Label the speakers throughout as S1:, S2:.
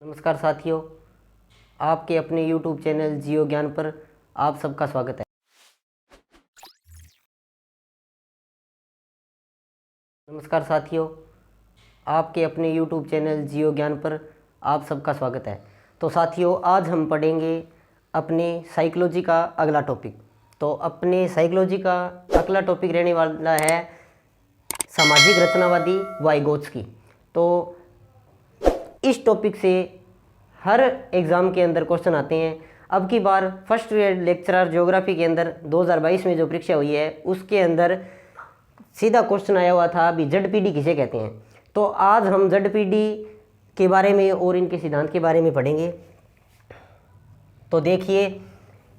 S1: नमस्कार साथियों, आपके अपने YouTube चैनल जियो ज्ञान पर आप सबका स्वागत है। नमस्कार साथियों, आपके अपने YouTube चैनल जियो ज्ञान पर आप सबका स्वागत है। तो साथियों, आज हम पढ़ेंगे अपने साइकोलॉजी का अगला टॉपिक। तो अपने साइकोलॉजी का अगला टॉपिक रहने वाला है सामाजिक रचनावादी वाइगोत्स्की। तो इस टॉपिक से हर एग्ज़ाम के अंदर क्वेश्चन आते हैं। अब की बार फर्स्ट ईयर लेक्चरर ज्योग्राफी के अंदर 2022 में जो परीक्षा हुई है उसके अंदर सीधा क्वेश्चन आया हुआ था, अभी ZPD किसे कहते हैं। तो आज हम ZPD के बारे में और इनके सिद्धांत के बारे में पढ़ेंगे। तो देखिए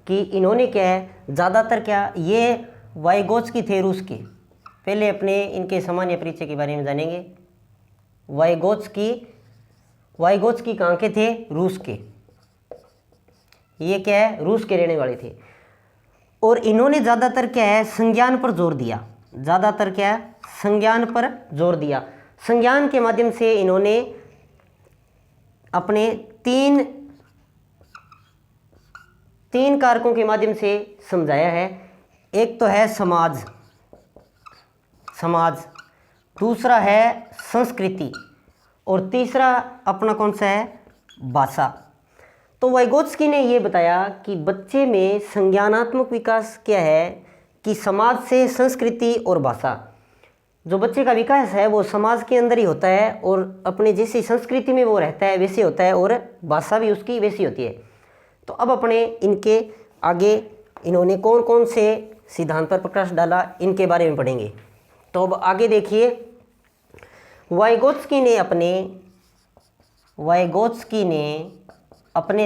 S1: कि इन्होंने क्या है, ज़्यादातर क्या ये वाइगोत्स्की थे रूस के। पहले अपने इनके सामान्य परिचय के बारे में जानेंगे। वाइगोत्स्की कहाँ के थे? रूस के। ये क्या है, रूस के रहने वाले थे। और इन्होंने ज़्यादातर क्या है, संज्ञान पर जोर दिया। ज़्यादातर क्या है, संज्ञान पर जोर दिया। संज्ञान के माध्यम से इन्होंने अपने तीन कारकों के माध्यम से समझाया है। एक तो है समाज, दूसरा है संस्कृति, और तीसरा अपना कौन सा है, भाषा। तो वाइगोत्स्की ने ये बताया कि बच्चे में संज्ञानात्मक विकास क्या है कि समाज से संस्कृति और भाषा। जो बच्चे का विकास है वो समाज के अंदर ही होता है, और अपने जैसी संस्कृति में वो रहता है वैसे होता है, और भाषा भी उसकी वैसी होती है। तो अब अपने इनके आगे इन्होंने कौन कौन से सिद्धांत पर प्रकाश डाला, इनके बारे में पढ़ेंगे। तो अब आगे देखिए, वाइगोत्स्की ने अपने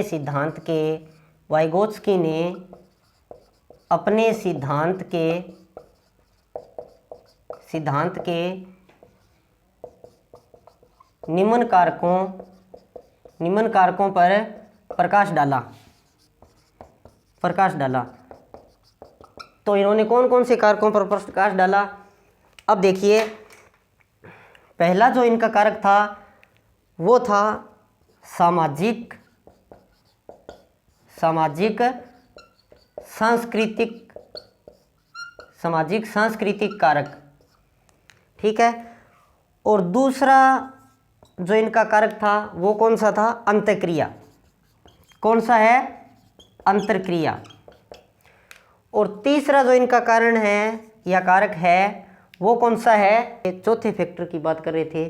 S1: सिद्धांत के निम्न कारकों पर प्रकाश डाला। तो इन्होंने कौन कौन से कारकों पर प्रकाश डाला? अब देखिए, पहला जो इनका कारक था वो था सामाजिक सांस्कृतिक कारक, ठीक है। और दूसरा जो इनका कारक था वो कौन सा था? अंतःक्रिया। कौन सा है? अंतःक्रिया। और तीसरा जो इनका कारण है या कारक है वो कौन सा है? चौथे फैक्टर की बात कर रहे थे।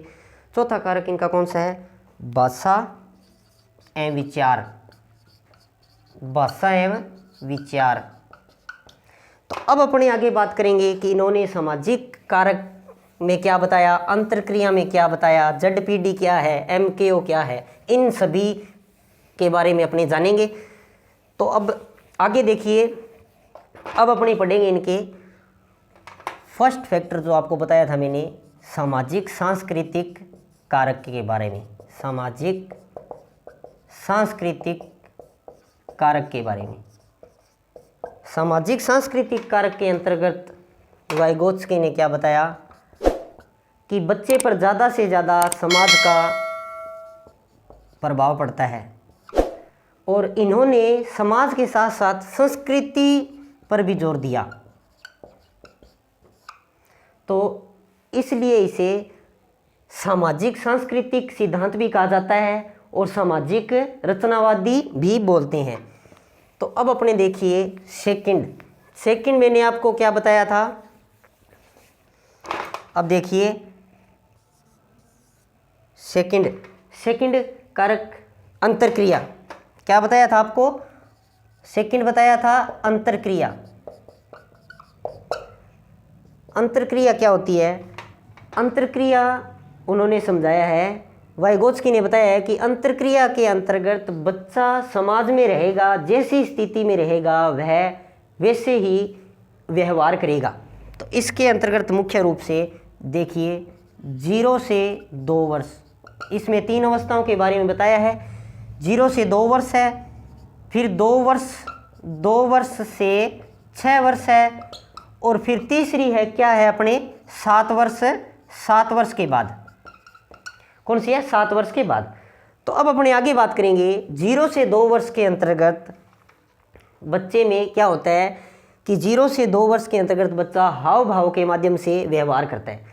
S1: चौथा कारक इनका कौन सा है? भाषा एवं विचार। तो अब अपने आगे बात करेंगे कि इन्होंने सामाजिक कारक में क्या बताया, अंतर्क्रिया में क्या बताया, ZPD क्या है, MKO क्या है, इन सभी के बारे में अपने जानेंगे। तो अब आगे देखिए, अब अपने पढ़ेंगे इनके फर्स्ट फैक्टर जो आपको बताया था मैंने, सामाजिक सांस्कृतिक कारक के बारे में। सामाजिक सांस्कृतिक कारक के अंतर्गत वाइगोत्स्की ने क्या बताया कि बच्चे पर ज़्यादा से ज़्यादा समाज का प्रभाव पड़ता है, और इन्होंने समाज के साथ साथ संस्कृति पर भी जोर दिया। तो इसलिए इसे सामाजिक सांस्कृतिक सिद्धांत भी कहा जाता है और सामाजिक रचनावादी भी बोलते हैं। तो अब अपने देखिए सेकंड मैंने आपको क्या बताया था। अब देखिए सेकंड कारक अंतर्क्रिया, क्या बताया था आपको? सेकंड बताया था अंतर्क्रिया। अंतर्क्रिया क्या होती है? अंतर्क्रिया उन्होंने समझाया है, वाइगोत्स्की ने बताया है कि अंतर्क्रिया के अंतर्गत बच्चा समाज में रहेगा, जैसी स्थिति में रहेगा वह वैसे ही व्यवहार करेगा। तो इसके अंतर्गत मुख्य रूप से देखिए 0 से 2 वर्ष, इसमें 3 अवस्थाओं के बारे में बताया है। 0 से 2 वर्ष है, फिर 2 वर्ष से 6 वर्ष है, और फिर तीसरी है क्या है अपने 7 वर्ष के बाद। कौन सी है? 7 वर्ष के बाद। तो अब अपने आगे बात करेंगे 0 से 2 वर्ष के अंतर्गत बच्चे में क्या होता है कि 0 से 2 वर्ष के अंतर्गत बच्चा हाव भाव के माध्यम से व्यवहार करता है।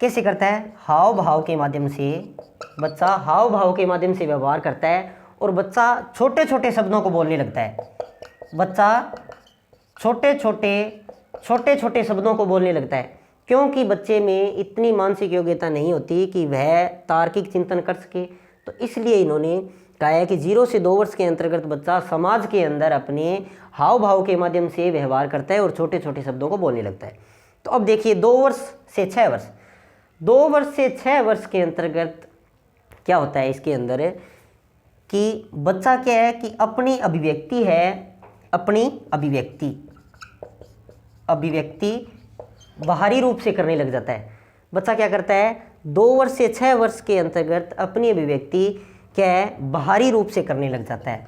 S1: कैसे करता है? हाव भाव के माध्यम से बच्चा हाव भाव के माध्यम से व्यवहार करता है और बच्चा छोटे छोटे शब्दों को बोलने लगता है। बच्चा छोटे छोटे शब्दों को बोलने लगता है, क्योंकि बच्चे में इतनी मानसिक योग्यता नहीं होती कि वह तार्किक चिंतन कर सके। तो इसलिए इन्होंने कहा है कि 0 से 2 वर्ष के अंतर्गत बच्चा समाज के अंदर अपने हाव भाव के माध्यम से व्यवहार करता है और छोटे छोटे शब्दों को बोलने लगता है। तो अब देखिए 2 वर्ष से 6 वर्ष, 2 वर्ष से 6 वर्ष के अंतर्गत क्या होता है इसके अंदर कि बच्चा क्या है कि अपनी अभिव्यक्ति है, अपनी अभिव्यक्ति बाहरी रूप से करने लग जाता है। बच्चा क्या करता है? 2 वर्ष से 6 वर्ष के अंतर्गत अपनी अभिव्यक्ति क्या है? बाहरी रूप से करने लग जाता है।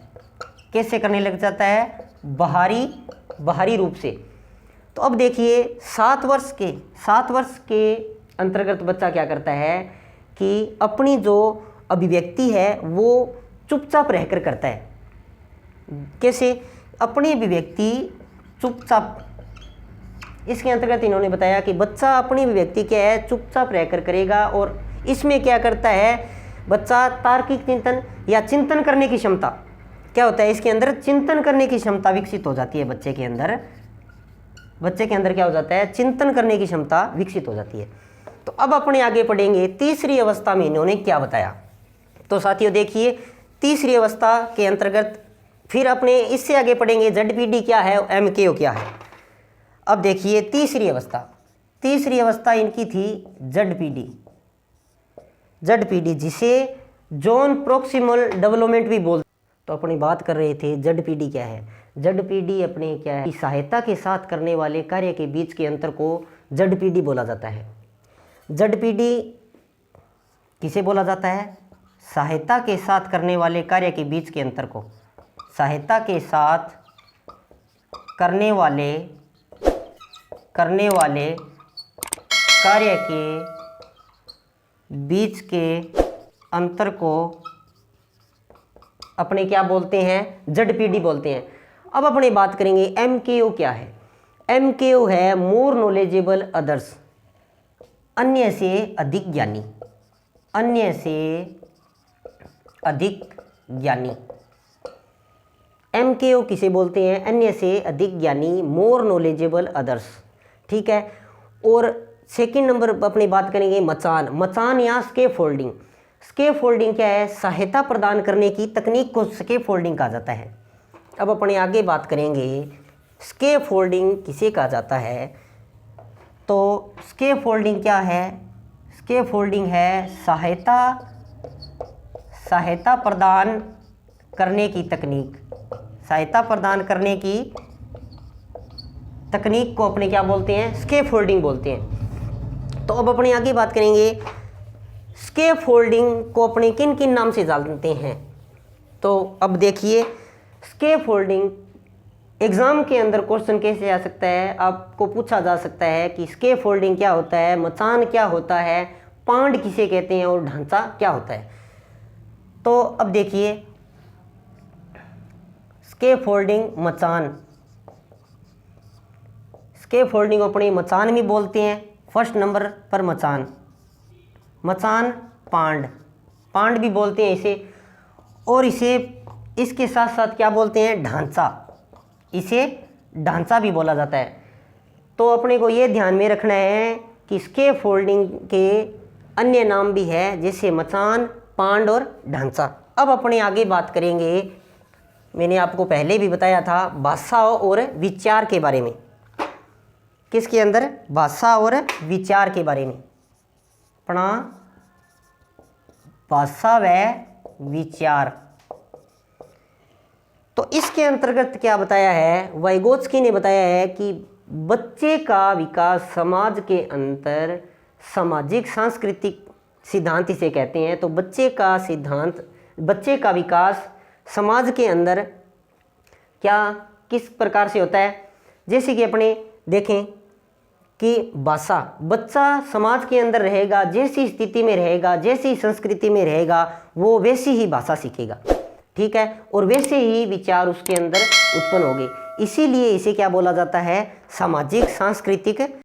S1: कैसे करने लग जाता है? बाहरी रूप से। तो अब देखिए 7 वर्ष के अंतर्गत बच्चा क्या करता है कि अपनी जो अभिव्यक्ति है वो चुपचाप रहकर करता है। कैसे? अपनी अभिव्यक्ति चुपचाप, इसके अंतर्गत इन्होंने बताया कि बच्चा अपनी अभिव्यक्ति क्या है? चुपचाप रहकर करेगा। और इसमें क्या करता है बच्चा? तार्किक चिंतन या चिंतन करने की क्षमता क्या होता है इसके अंदर? चिंतन करने की क्षमता विकसित हो जाती है बच्चे के अंदर। क्या हो जाता है? चिंतन करने की क्षमता विकसित हो जाती है। तो अब अपने आगे पढ़ेंगे तीसरी अवस्था में इन्होंने क्या बताया। तो साथियों देखिए तीसरी अवस्था के अंतर्गत फिर अपने इससे आगे पढ़ेंगे ZPD क्या है, MKO क्या है। अब देखिए तीसरी अवस्था इनकी थी ZPD, जिसे जोन प्रोक्सिमल डेवलपमेंट भी बोलते। तो अपनी बात कर रहे थे ZPD क्या है। ZPD अपने क्या है? सहायता के साथ करने वाले कार्य के बीच के अंतर को ZPD बोला जाता है। ZPD किसे बोला जाता है? सहायता के साथ करने वाले कार्य के बीच के अंतर को, सहायता के साथ करने वाले कार्य के बीच के अंतर को अपने क्या बोलते हैं? ZPD बोलते हैं। अब अपने बात करेंगे MKO क्या है। MKO है मोर नॉलेजेबल अदर्स, अन्य से अधिक ज्ञानी। MKO किसे बोलते हैं? अन्य से अधिक ज्ञानी, मोर नॉलेजेबल अदर्स। ठीक है। और सेकंड नंबर अपनी बात करेंगे मचान या स्केफोल्डिंग। स्केफोल्डिंग क्या है? सहायता प्रदान करने की तकनीक को स्केफोल्डिंग कहा जाता है। अब अपने आगे बात करेंगे स्केफोल्डिंग किसे कहा जाता है। तो स्केफोल्डिंग क्या है? स्केफोल्डिंग है सहायता प्रदान करने की तकनीक। सहायता प्रदान करने की तकनीक को अपने क्या बोलते हैं? स्केफोल्डिंग बोलते हैं। तो अब अपने आगे बात करेंगे स्केफोल्डिंग को अपने किन किन नाम से जानते हैं। तो अब देखिए स्केफोल्डिंग एग्ज़ाम के अंदर क्वेश्चन कैसे आ सकता है, आपको पूछा जा सकता है कि स्केफोल्डिंग क्या होता है, मचान क्या होता है, पांड किसे कहते हैं और ढांचा क्या होता है। तो अब देखिए स्केफोल्डिंग स्केफोल्डिंग अपने मचान भी बोलते हैं। फर्स्ट नंबर पर मचान पांड भी बोलते हैं इसे। और इसके साथ साथ क्या बोलते हैं? ढांचा, इसे ढांचा भी बोला जाता है। तो अपने को ये ध्यान में रखना है कि स्केफोल्डिंग के अन्य नाम भी है, जैसे मचान, पांड और ढांचा। अब अपने आगे बात करेंगे, मैंने आपको पहले भी बताया था भाषा और विचार के बारे में। किसके अंदर? भाषा और विचार के बारे में। अपना भाषा व विचार। तो इसके अंतर्गत क्या बताया है? वाइगोत्स्की ने बताया है कि बच्चे का विकास समाज के अंतर सामाजिक सांस्कृतिक सिद्धांत इसे कहते हैं। तो बच्चे का विकास समाज के अंदर क्या किस प्रकार से होता है? जैसे कि अपने देखें कि भाषा, बच्चा समाज के अंदर रहेगा, जैसी स्थिति में रहेगा, जैसी संस्कृति में रहेगा, वो वैसी ही भाषा सीखेगा, ठीक है, और वैसे ही विचार उसके अंदर उत्पन्न होंगे। इसीलिए इसे क्या बोला जाता है, सामाजिक सांस्कृतिक